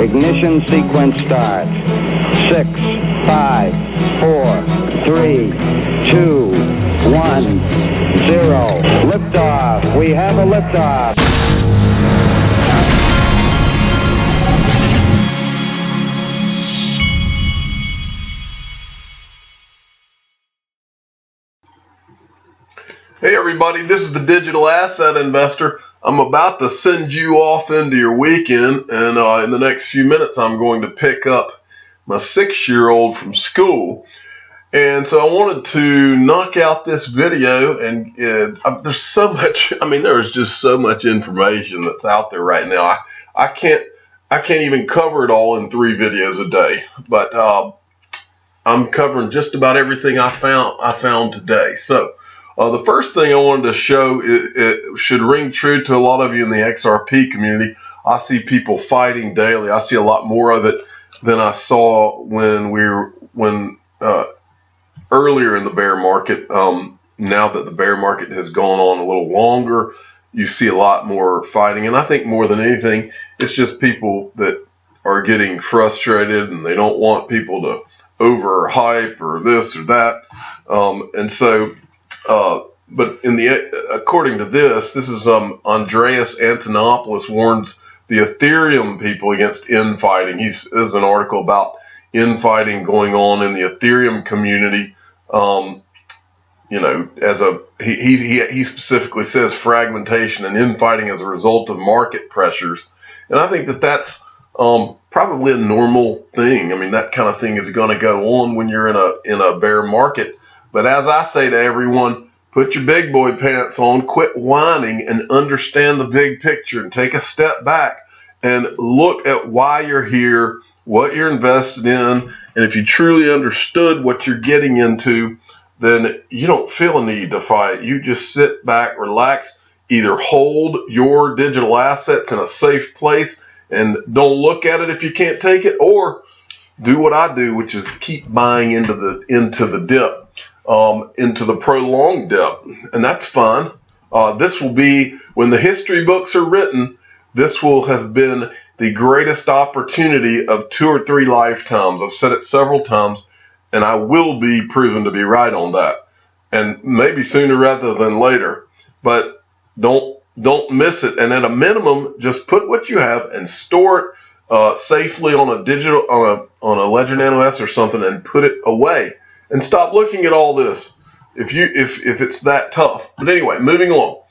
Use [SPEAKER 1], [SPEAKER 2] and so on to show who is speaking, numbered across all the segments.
[SPEAKER 1] Ignition sequence starts. 6, 5, 4, 3, 2, 1, 0. Liftoff. We have a liftoff.
[SPEAKER 2] Hey everybody, this is the Digital Asset Investor. I'm about to send you off into your weekend, and in the next few minutes I'm going to pick up my 6-year-old from school. And so I wanted to knock out this video, and there's so much, there's just so much information that's out there right now. I can't even cover it all in 3 videos a day, but I'm covering just about everything I found today. So the first thing I wanted to show, it should ring true to a lot of you in the XRP community. I see people fighting daily. I see a lot more of it than I saw when earlier in the bear market. Now that the bear market has gone on a little longer, you see a lot more fighting. And I think more than anything, it's just people that are getting frustrated and they don't want people to overhype or this or that. But according to this is Andreas Antonopoulos warns the Ethereum people against infighting. There's an article about infighting going on in the Ethereum community. He specifically says fragmentation and infighting as a result of market pressures, and I think that's probably a normal thing. That kind of thing is going to go on when you're in a bear market. But as I say to everyone, put your big boy pants on, quit whining, and understand the big picture, and take a step back and look at why you're here, what you're invested in, and if you truly understood what you're getting into, then you don't feel a need to fight. You just sit back, relax, either hold your digital assets in a safe place and don't look at it if you can't take it, or do what I do, which is keep buying into the dip. Into the prolonged dip, and that's fine. This will be, when the history books are written, this will have been the greatest opportunity of 2 or 3 lifetimes. I've said it several times, and I will be proven to be right on that, and maybe sooner rather than later. But don't miss it, and at a minimum, just put what you have and store it safely on a Ledger Nano S or something, and put it away. And stop looking at all this if it's that tough. But anyway, moving on.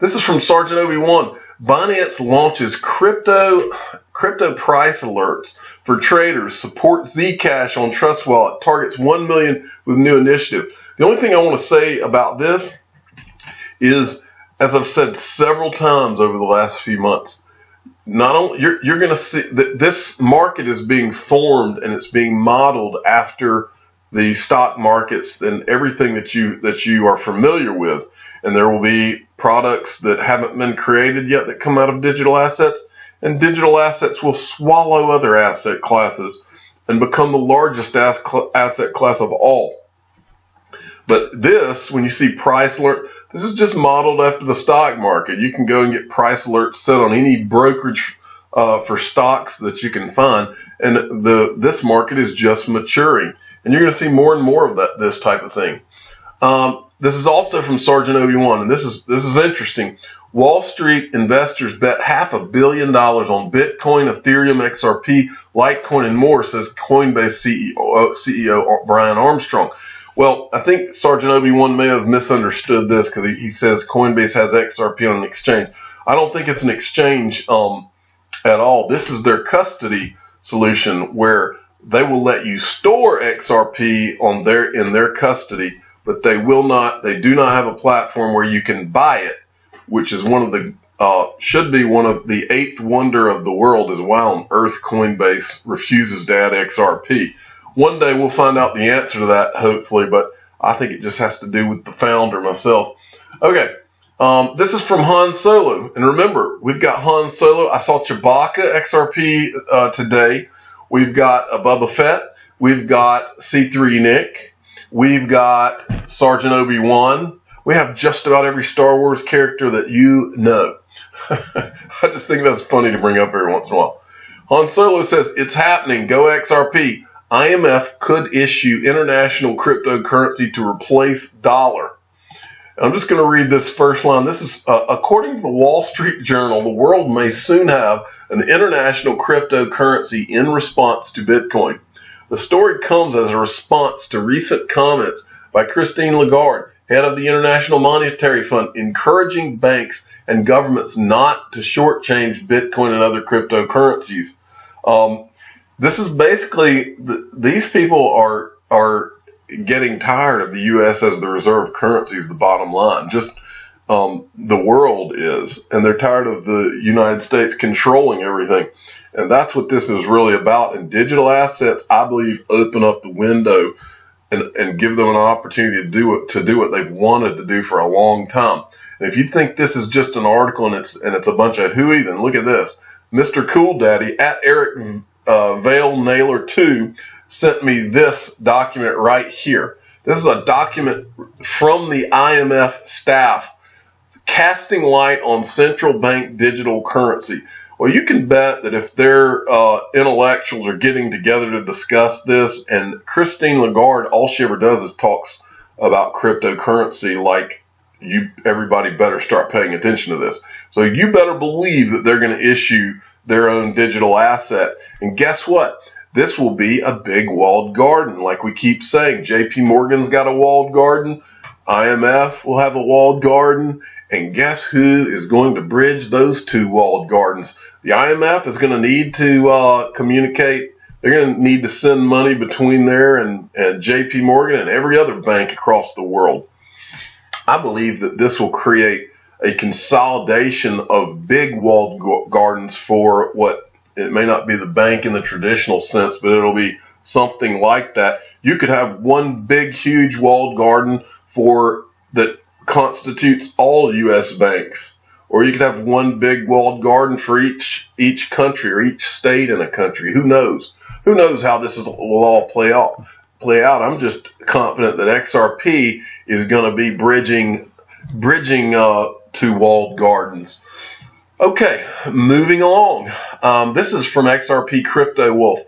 [SPEAKER 2] This is from Sergeant Obi-Wan. Binance launches crypto price alerts for traders. Support Zcash on Trust Wallet. Targets 1 million with new initiative. The only thing I want to say about this is, as I've said several times over the last few months, not only you're going to see that this market is being formed and it's being modeled after the stock markets and everything that you are familiar with, and there will be products that haven't been created yet that come out of digital assets, and digital assets will swallow other asset classes and become the largest asset class of all. But this, when you see price alert, this is just modeled after the stock market. You can go and get price alerts set on any brokerage for stocks that you can find, and this market is just maturing. And you're going to see more and more of this type of thing. This is also from Sergeant Obi-Wan, and this is interesting. Wall Street investors bet $500 million on Bitcoin, Ethereum, XRP, Litecoin, and more, says Coinbase CEO Brian Armstrong. Well, I think Sergeant Obi-Wan may have misunderstood this, because he says Coinbase has XRP on an exchange. I don't think it's an exchange at all. This is their custody solution, where they will let you store XRP in their custody, but they do not have a platform where you can buy it, which is should be one of the 8th wonder of the world, is why on earth Coinbase refuses to add XRP. One day we'll find out the answer to that, hopefully, but I think it just has to do with the founder myself. Okay, this is from Han Solo, and remember, we've got Han Solo. I saw Chewbacca XRP today. We've got a Boba Fett. We've got C3 Nick. We've got Sergeant Obi-Wan. We have just about every Star Wars character that you know. I just think that's funny to bring up every once in a while. Han Solo says, it's happening. Go XRP. IMF could issue international cryptocurrency to replace dollar. I'm just going to read this first line. This is, according to the Wall Street Journal, the world may soon have an international cryptocurrency in response to Bitcoin. The story comes as a response to recent comments by Christine Lagarde, head of the International Monetary Fund, encouraging banks and governments not to shortchange Bitcoin and other cryptocurrencies. This is basically, these people are getting tired of the U.S. as the reserve currency is the bottom line. Just the world is, and they're tired of the United States controlling everything. And that's what this is really about. And digital assets, I believe, open up the window and give them an opportunity to do what they've wanted to do for a long time. And if you think this is just an article and it's a bunch of hooey, then look at this. Mr. Cool Daddy at Eric Vale Naylor 2 sent me this document right here. This is a document from the IMF staff casting light on central bank digital currency. Well, you can bet that if their intellectuals are getting together to discuss this, and Christine Lagarde, all she ever does is talks about cryptocurrency, like everybody better start paying attention to this. So you better believe that they're going to issue their own digital asset. And guess what? This will be a big walled garden. Like we keep saying, JP Morgan's got a walled garden. IMF will have a walled garden. And guess who is going to bridge those two walled gardens? The IMF is going to need to communicate. They're going to need to send money between there and JP Morgan and every other bank across the world. I believe that this will create a consolidation of big walled gardens for what it may not be the bank in the traditional sense, but it'll be something like that. You could have one big, huge walled garden that constitutes all U.S. banks, or you could have one big walled garden for each country or each state in a country. Who knows? Who knows how this will all play out? I'm just confident that XRP is going to be bridging to walled gardens. Okay, moving along. This is from XRP Crypto Wolf.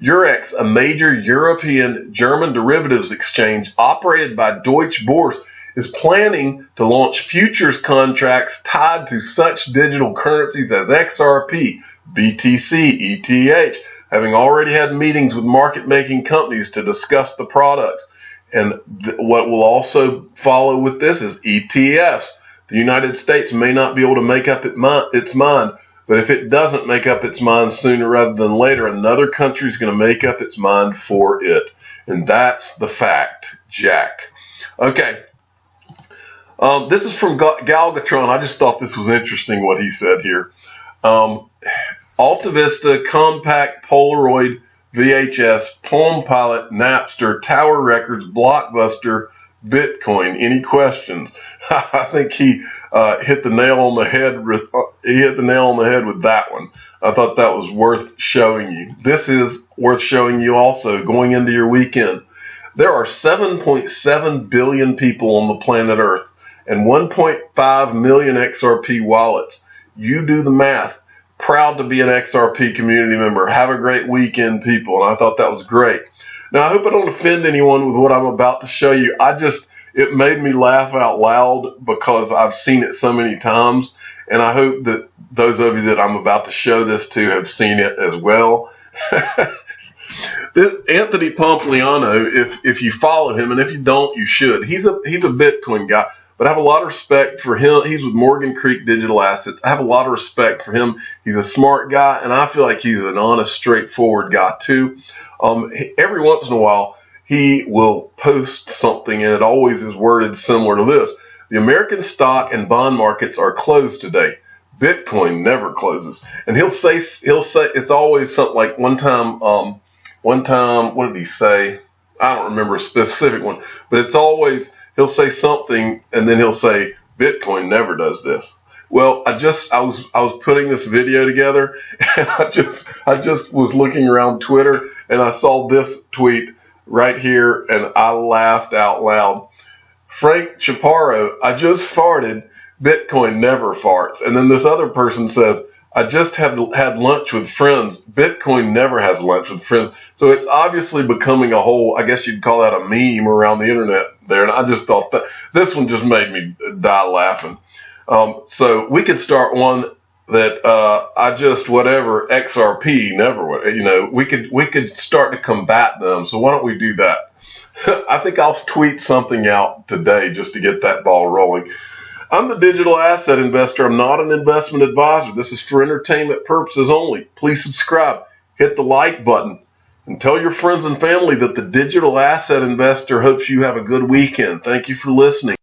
[SPEAKER 2] Eurex, a major European German derivatives exchange operated by Deutsche Börse, is planning to launch futures contracts tied to such digital currencies as XRP, BTC, ETH, having already had meetings with market-making companies to discuss the products. And what will also follow with this is ETFs. The United States may not be able to make up its mind, but if it doesn't make up its mind sooner rather than later, another country is going to make up its mind for it. And that's the fact, Jack. Okay. This is from Galgatron. I just thought this was interesting what he said here. Alta Vista, Compact, Polaroid, VHS, Palm Pilot, Napster, Tower Records, Blockbuster, Bitcoin. Any questions? I think he hit the nail on the head. He hit the nail on the head with that one. I thought that was worth showing you. This is worth showing you also going into your weekend. There are 7.7 billion people on the planet Earth and 1.5 million XRP wallets. You do the math. Proud to be an XRP community member. Have a great weekend, people. And I thought that was great. Now, I hope I don't offend anyone with what I'm about to show you. It made me laugh out loud because I've seen it so many times. And I hope that those of you that I'm about to show this to have seen it as well. Anthony Pompliano, if you follow him, and if you don't, you should. He's a Bitcoin guy. But I have a lot of respect for him. He's with Morgan Creek Digital Assets. I have a lot of respect for him. He's a smart guy, and I feel like he's an honest, straightforward guy, too. Every once in a while, he will post something, and it always is worded similar to this. The American stock and bond markets are closed today. Bitcoin never closes. And he'll say it's always something like one time, what did he say? I don't remember a specific one, but it's always, he'll say something, and then he'll say, Bitcoin never does this. Well, I was putting this video together, and I just was looking around Twitter, and I saw this tweet right here, and I laughed out loud. Frank Chaparro, I just farted. Bitcoin never farts. And then this other person said, I just had lunch with friends. Bitcoin never has lunch with friends. So it's obviously becoming a whole, I guess you'd call that a meme around the internet there. And I just thought that this one just made me die laughing. So we could start one that whatever XRP never, we could start to combat them. So why don't we do that? I think I'll tweet something out today just to get that ball rolling. I'm the digital asset investor. I'm not an investment advisor. This is for entertainment purposes only. Please subscribe, hit the like button, and tell your friends and family that the digital asset investor hopes you have a good weekend. Thank you for listening.